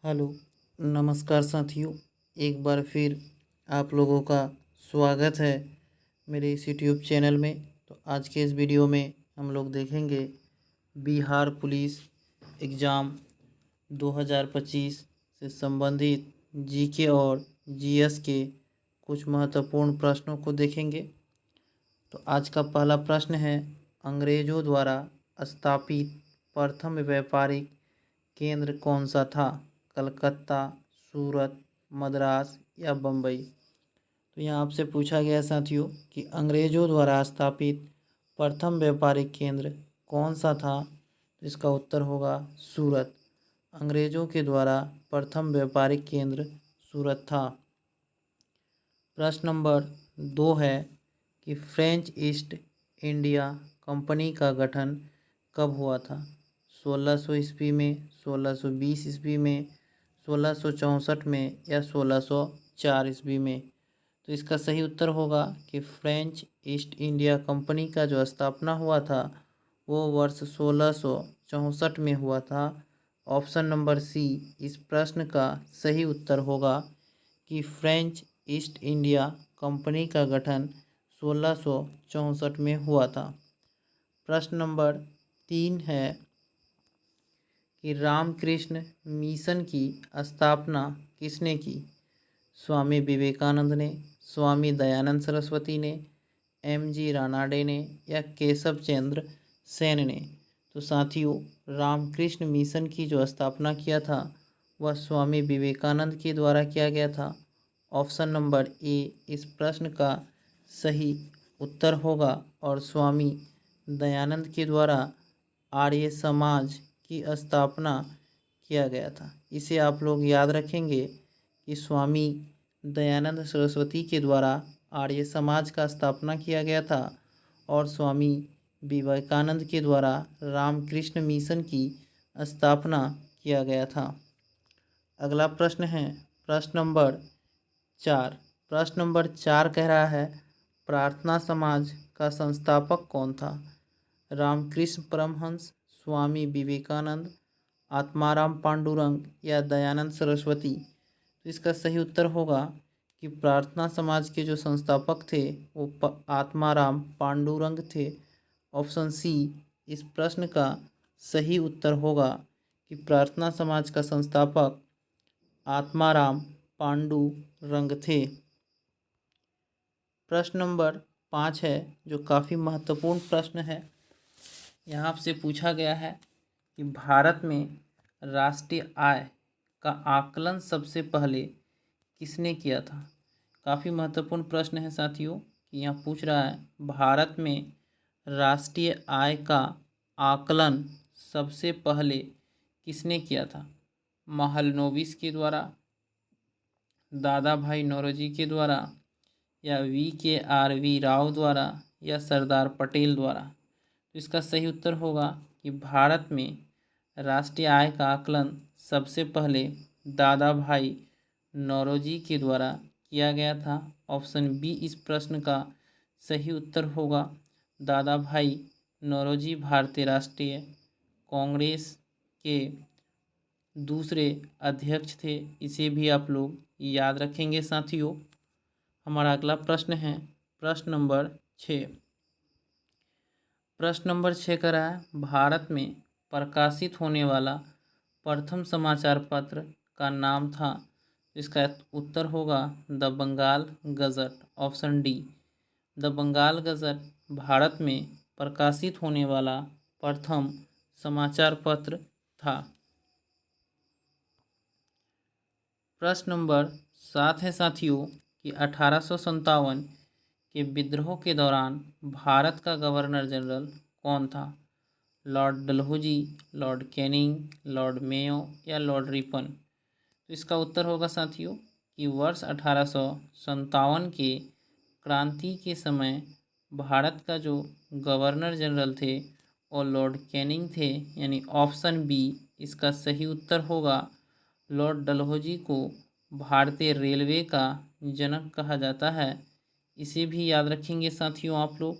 Hello, नमस्कार साथियों। एक बार फिर आप लोगों का स्वागत है मेरे इस यूट्यूब चैनल में। तो आज के इस वीडियो में हम लोग देखेंगे बिहार पुलिस एग्ज़ाम 2025 से संबंधित जीके और जीएस के कुछ महत्वपूर्ण प्रश्नों को देखेंगे। तो आज का पहला प्रश्न है, अंग्रेज़ों द्वारा स्थापित प्रथम व्यापारिक केंद्र कौन सा था? कलकत्ता, सूरत, मद्रास या बम्बई? तो यहाँ आपसे पूछा गया साथियों कि अंग्रेज़ों द्वारा स्थापित प्रथम व्यापारिक केंद्र कौन सा था? तो इसका उत्तर होगा सूरत। अंग्रेज़ों के द्वारा प्रथम व्यापारिक केंद्र सूरत था। प्रश्न नंबर 2 है कि फ्रेंच ईस्ट इंडिया कंपनी का गठन कब हुआ था? 1600 ईस्वी में, 1620 ईस्वी में, 1664 में या 1604 ईस्वी में? तो इसका सही उत्तर होगा कि फ्रेंच ईस्ट इंडिया कंपनी का जो स्थापना हुआ था वो वर्ष 1664 में हुआ था। ऑप्शन नंबर सी इस प्रश्न का सही उत्तर होगा कि फ्रेंच ईस्ट इंडिया कंपनी का गठन 1664 में हुआ था। प्रश्न नंबर 3 है कि रामकृष्ण मिशन की स्थापना किसने की? स्वामी विवेकानंद ने, स्वामी दयानंद सरस्वती ने, एम.जी. रानाडे ने या केशव चंद्र सेन ने? तो साथियों, रामकृष्ण मिशन की जो स्थापना किया था वह स्वामी विवेकानंद के द्वारा किया गया था। ऑप्शन नंबर ए इस प्रश्न का सही उत्तर होगा और स्वामी दयानंद के द्वारा आर्य समाज की स्थापना किया गया था। इसे आप लोग याद रखेंगे कि स्वामी दयानंद सरस्वती के द्वारा आर्य समाज का स्थापना किया गया था और स्वामी विवेकानंद के द्वारा रामकृष्ण मिशन की स्थापना किया गया था। अगला प्रश्न है प्रश्न नंबर 4। प्रश्न नंबर 4 कह रहा है, प्रार्थना समाज का संस्थापक कौन था? रामकृष्ण परमहंस, स्वामी विवेकानंद, आत्माराम पांडुरंग या दयानंद सरस्वती? तो इसका सही उत्तर होगा कि प्रार्थना समाज के जो संस्थापक थे वो आत्माराम पांडुरंग थे। ऑप्शन सी इस प्रश्न का सही उत्तर होगा कि प्रार्थना समाज का संस्थापक आत्माराम पांडुरंग थे। प्रश्न नंबर 5 है जो काफ़ी महत्वपूर्ण प्रश्न है। यहाँ आपसे पूछा गया है कि भारत में राष्ट्रीय आय का आकलन सबसे पहले किसने किया था? काफ़ी महत्वपूर्ण प्रश्न है साथियों कि यहाँ पूछ रहा है भारत में राष्ट्रीय आय का आकलन सबसे पहले किसने किया था? महलनोबिस के द्वारा, दादा भाई नौरोजी के द्वारा या V.K.R.V. राव द्वारा या सरदार पटेल द्वारा? तो इसका सही उत्तर होगा कि भारत में राष्ट्रीय आय का आकलन सबसे पहले दादा भाई नौरोजी के द्वारा किया गया था। ऑप्शन बी इस प्रश्न का सही उत्तर होगा। दादा भाई नौरोजी भारतीय राष्ट्रीय कांग्रेस के दूसरे अध्यक्ष थे। इसे भी आप लोग याद रखेंगे साथियों। हमारा अगला प्रश्न है प्रश्न नंबर 6। प्रश्न नंबर 6 का रहा है, भारत में प्रकाशित होने वाला प्रथम समाचार पत्र का नाम था? इसका उत्तर होगा the Bengal gazette. Option D the Bengal gazette Bharat में प्रकाशित होने वाला प्रथम समाचार पत्र था। प्रश्न नंबर 7 है साथियों कि 1857 के विद्रोह के दौरान भारत का गवर्नर जनरल कौन था? Lord Dalhousie, Lord Canning, Lord Mayo या लॉर्ड रिपन? तो इसका उत्तर होगा साथियों कि वर्ष 1857 के क्रांति के समय भारत का जो गवर्नर जनरल थे वो लॉर्ड कैनिंग थे। यानी ऑप्शन बी इसका सही उत्तर होगा। लॉर्ड डलहौजी को भारतीय रेलवे का जनक कहा जाता है। इसे भी याद रखेंगे साथियों आप लोग।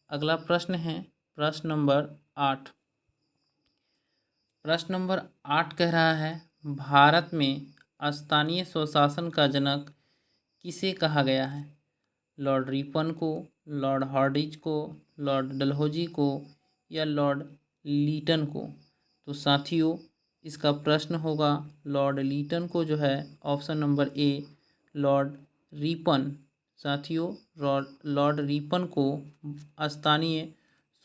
अगला प्रश्न है प्रश्न नंबर 8। प्रश्न नंबर 8 कह रहा है, भारत में स्थानीय स्वशासन का जनक किसे कहा गया है? लॉर्ड रिपन को, लॉर्ड हार्डिंज को, लॉर्ड डलहौजी को या लॉर्ड लीटन को? तो साथियों इसका प्रश्न होगा लॉर्ड लीटन को, जो है option number A Lord Ripon. साथियों लॉर्ड रिपन को स्थानीय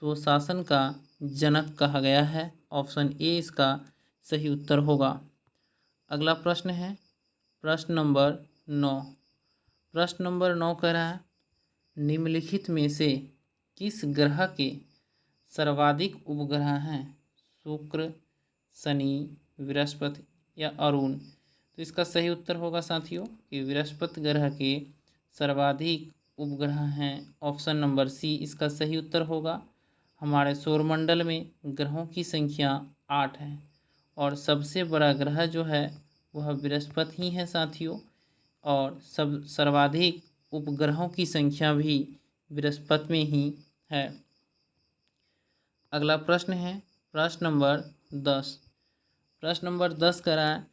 स्वशासन का जनक कहा गया है। ऑप्शन ए इसका सही उत्तर होगा। अगला प्रश्न है प्रश्न नंबर 9। प्रश्न नंबर 9 कह रहा है निम्नलिखित में से किस ग्रह के सर्वाधिक उपग्रह हैं? शुक्र, शनि, बृहस्पति या अरुण? तो इसका सही उत्तर होगा साथियों कि बृहस्पति ग्रह के सर्वाधिक उपग्रह हैं। ऑप्शन नंबर सी इसका सही उत्तर होगा। हमारे सौरमंडल में ग्रहों की संख्या 8 है और सबसे बड़ा ग्रह जो है वह बृहस्पति ही है साथियों, और सर्वाधिक उपग्रहों की संख्या भी बृहस्पति में ही है। अगला प्रश्न है प्रश्न नंबर 10। प्रश्न नंबर 10 कह रहा है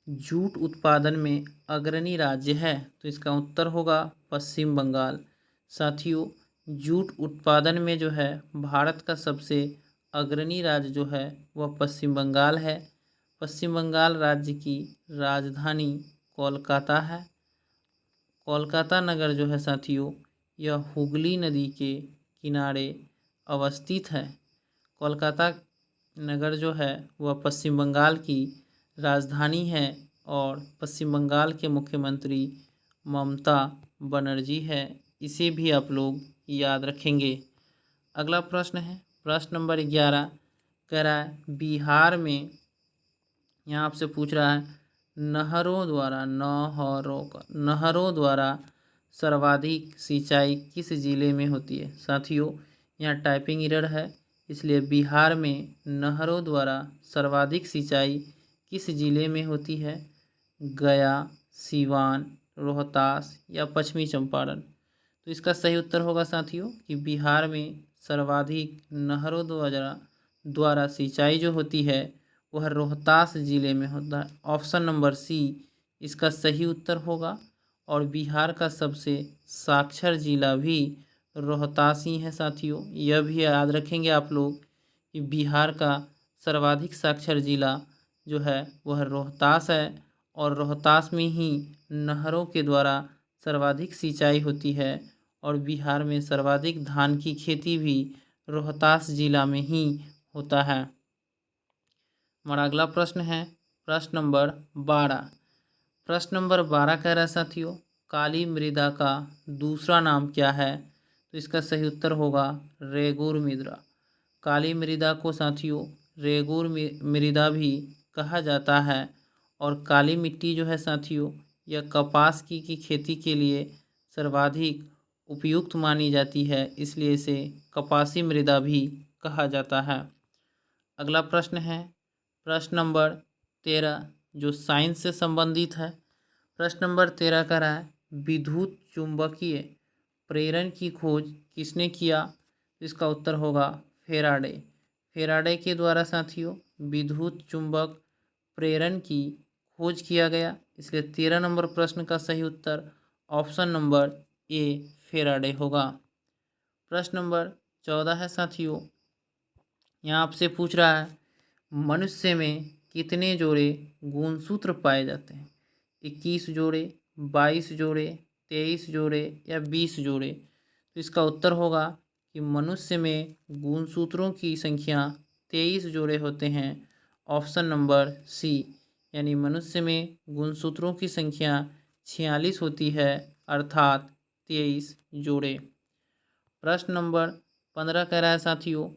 जूट उत्पादन में अग्रणी राज्य है? तो इसका उत्तर होगा पश्चिम बंगाल। साथियों जूट उत्पादन में जो है भारत का सबसे अग्रणी राज्य जो है वह पश्चिम बंगाल है। पश्चिम बंगाल राज्य की राजधानी कोलकाता है। कोलकाता नगर जो है साथियों यह हुगली नदी के किनारे अवस्थित है। कोलकाता नगर जो है वह पश्चिम बंगाल की राजधानी है और पश्चिम बंगाल के मुख्यमंत्री ममता बनर्जी है। इसे भी आप लोग याद रखेंगे। अगला प्रश्न है प्रश्न नंबर 11 कह रहा है बिहार में, यहाँ आपसे पूछ रहा है नहरों द्वारा सर्वाधिक सिंचाई किस जिले में होती है? साथियों यहाँ टाइपिंग एरर है, इसलिए बिहार में नहरों द्वारा सर्वाधिक सिंचाई किस जिले में होती है? गया, सीवान, रोहतास या पश्चिमी चंपारण? तो इसका सही उत्तर होगा साथियों कि बिहार में सर्वाधिक नहरों द्वारा सिंचाई जो होती है वह रोहतास जिले में होता है। ऑप्शन नंबर सी इसका सही उत्तर होगा और बिहार का सबसे साक्षर जिला भी रोहतास ही है साथियों। यह भी याद रखेंगे आप लोग कि बिहार का सर्वाधिक साक्षर जिला जो है वह रोहतास है और रोहतास में ही नहरों के द्वारा सर्वाधिक सिंचाई होती है और बिहार में सर्वाधिक धान की खेती भी रोहतास जिला में ही होता है। हमारा अगला प्रश्न है प्रश्न नंबर 12। प्रश्न नंबर 12 कह रहा है साथियों काली मृदा का दूसरा नाम क्या है? तो इसका सही उत्तर होगा रेगुर मृदा। काली मृदा को साथियों रेगुर मृदा भी कहा जाता है और काली मिट्टी जो है साथियों यह कपास की खेती के लिए सर्वाधिक उपयुक्त मानी जाती है, इसलिए इसे कपासी मृदा भी कहा जाता है। अगला प्रश्न है प्रश्न नंबर 13 जो साइंस से संबंधित है। प्रश्न नंबर 13 कह रहा है विद्युत चुंबकीय प्रेरण की खोज किसने किया? इसका उत्तर होगा फेराडे। फेराडे के द्वारा साथियों विद्युत चुंबक प्रेरण की खोज किया गया, इसलिए 13 नंबर प्रश्न का सही उत्तर ऑप्शन नंबर ए फेराडे होगा। प्रश्न नंबर 14 है साथियों, यहाँ आपसे पूछ रहा है मनुष्य में कितने जोड़े गुणसूत्र पाए जाते हैं? 21 जोड़े, 22 जोड़े, 23 जोड़े या 20 जोड़े? तो इसका उत्तर होगा कि मनुष्य में गुणसूत्रों की संख्या 23 जोड़े होते हैं। ऑप्शन नंबर सी, यानी मनुष्य में गुणसूत्रों की संख्या 46 होती है, अर्थात 23 जोड़े। प्रश्न नंबर 15 कह रहा है साथियों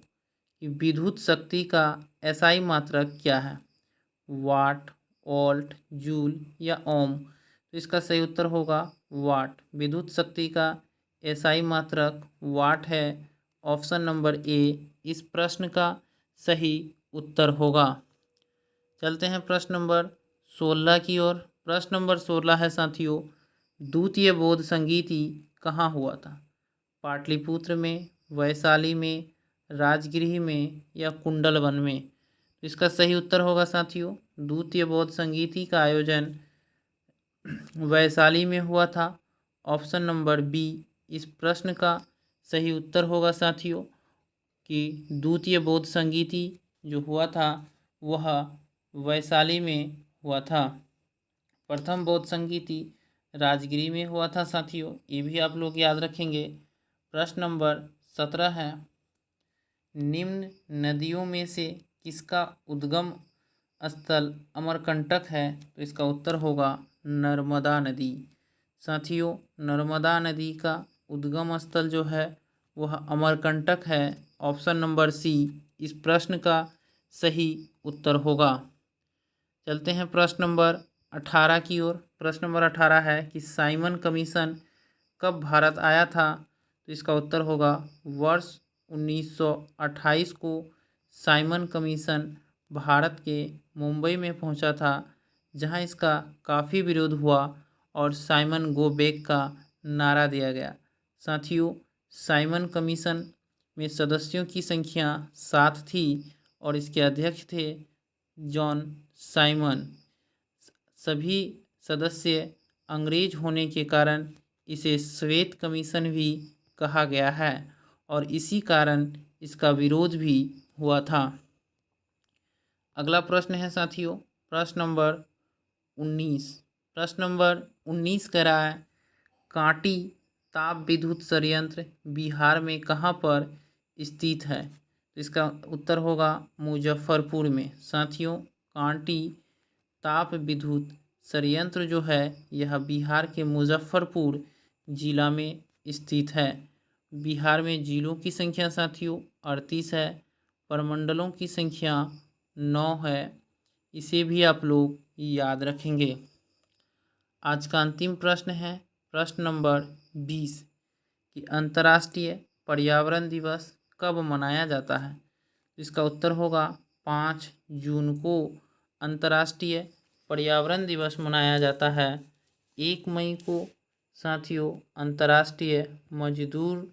कि विद्युत शक्ति का एसआई मात्रक क्या है? वाट, वोल्ट, जूल या ओम? तो इसका सही उत्तर होगा वाट। विद्युत शक्ति का एसआई मात्रक वाट है। ऑप्शन नंबर ए इस प्रश्न का सही उत्तर होगा। चलते हैं प्रश्न नंबर 16 की ओर। प्रश्न नंबर 16 है साथियों द्वितीय बौद्ध संगीति कहाँ हुआ था? पाटलिपुत्र में, वैशाली में, राजगृह में या कुंडलवन में? तो इसका सही उत्तर होगा साथियों द्वितीय बौद्ध संगीति का आयोजन वैशाली में हुआ था। ऑप्शन नंबर बी इस प्रश्न का सही उत्तर होगा साथियों कि द्वितीय बौद्ध संगीति जो हुआ था वह वैशाली में हुआ था। प्रथम बौद्ध संगीति राजगिरी में हुआ था साथियों, ये भी आप लोग याद रखेंगे। प्रश्न नंबर 17 है, निम्न नदियों में से किसका उद्गम स्थल अमरकंटक है? तो इसका उत्तर होगा नर्मदा नदी। साथियों, नर्मदा नदी का उद्गम स्थल जो है वह अमरकंटक है। ऑप्शन नंबर सी इस प्रश्न का सही उत्तर होगा। चलते हैं प्रश्न नंबर 18 की ओर। प्रश्न नंबर 18 है कि साइमन कमीशन कब भारत आया था? तो इसका उत्तर होगा वर्ष 1928 को साइमन कमीशन भारत के मुंबई में पहुंचा था, जहां इसका काफ़ी विरोध हुआ और साइमन गो बैक का नारा दिया गया। साथियों, साइमन कमीशन में सदस्यों की संख्या 7 थी और इसके अध्यक्ष थे जॉन साइमन। सभी सदस्य अंग्रेज होने के कारण इसे श्वेत कमीशन भी कहा गया है और इसी कारण इसका विरोध भी हुआ था। अगला प्रश्न है साथियों प्रश्न नंबर 19। प्रश्न नंबर 19 कह रहा है, कांटी ताप विद्युत संयंत्र बिहार में कहाँ पर स्थित है? तो इसका उत्तर होगा मुजफ्फरपुर में। साथियों, कांटी ताप विद्युत संयंत्र जो है यह बिहार के मुजफ्फरपुर जिला में स्थित है। बिहार में जिलों की संख्या साथियों 38 है, प्रमंडलों की संख्या 9 है। इसे भी आप लोग याद रखेंगे। आज का अंतिम प्रश्न है प्रश्न नंबर 20 कि अंतर्राष्ट्रीय पर्यावरण दिवस कब मनाया जाता है? इसका उत्तर होगा 5 जून को अंतर्राष्ट्रीय पर्यावरण दिवस मनाया जाता है। 1 मई को साथियों अंतर्राष्ट्रीय मजदूर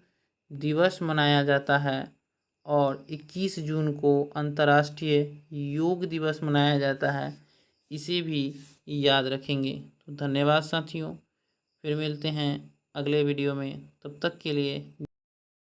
दिवस मनाया जाता है और 21 जून को अंतर्राष्ट्रीय योग दिवस मनाया जाता है। इसे भी याद रखेंगे। तो धन्यवाद साथियों, फिर मिलते हैं अगले वीडियो में, तब तक के लिए।